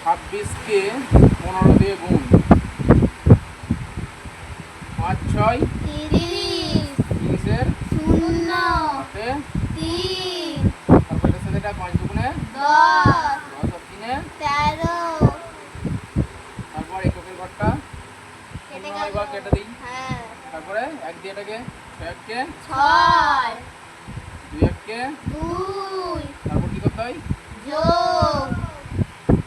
26কে 15 দিয়ে গুণ। 5 6 30 30-এর 0 হাতে 3 তারপর এটার সাথে এটা 5 দুগুণে 10 10 আর 3-এ 13 তারপর এককের ঘরটা কেটে শূন্য এবার গেল। কেটে দিই। হ্যাঁ তারপরে 1 দিয়ে এটাকে 6 কে 6 2 কে 2 তারপর কি করতে হয় যোগ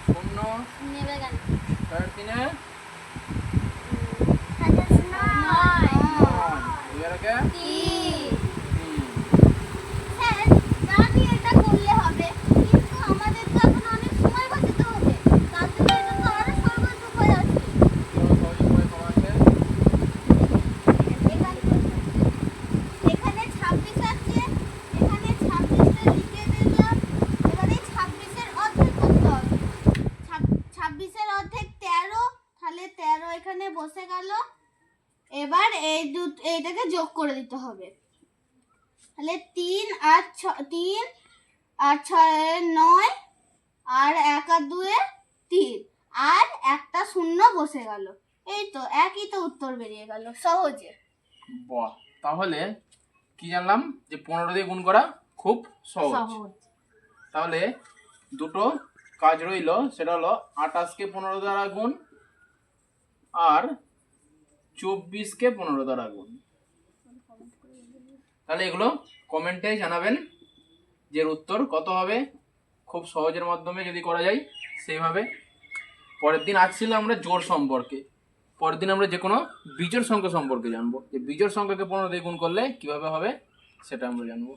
0 নেবে কেন 6 আর 3-এ 9 2 আর একে 3 3। স্যার জানি এটা করলে হবে কিন্তু আমাদের তো এখন অনেক সময় বাঁচাতে হবে তার জন্য এটা তো আরো সহজ উপায় আছে সহজ উপায় করা আছে। এখানে 26 আছে এখানে 26 লিখে দিলাম এবারে 26 এর অর্ধেক করতে হবে 26 এর অর্ধেক 13 তাহলে 13 এখানে বসে গেল এবার এইটাকে যোগ করে দিতে হবে তাহলে 3 আর 3 আর 6 9 আর 1 আর 2 3 আর একটা শূন্য বসে গেল এই তো একই তো উত্তর বেরিয়ে গেল সহজে বাহ, তাহলে কি জানলাম যে 15 দিয়ে গুণ করা খুব সহজ। তাহলে দুটো কাজ রইল, সেটা হলো 28কে 15 দ্বারা গুণ আর 24কে 15 দ্বারা গুণ। তাহলে এগুলো কমেন্টে জানাবেন যে এর উত্তর কত হবে। খুব সহজের মাধ্যমে যদি করা যায় সেইভাবে। পরের দিন আসছিল আমরা জোড় সম্পর্কে, পরের দিন আমরা যে কোনো বিজোড় সংখ্যা সম্পর্কে জানবো, যে বিজোড় সংখ্যাকে 15 দিয়ে গুণ করলে কিভাবে হবে সেটা আমরা জানবো।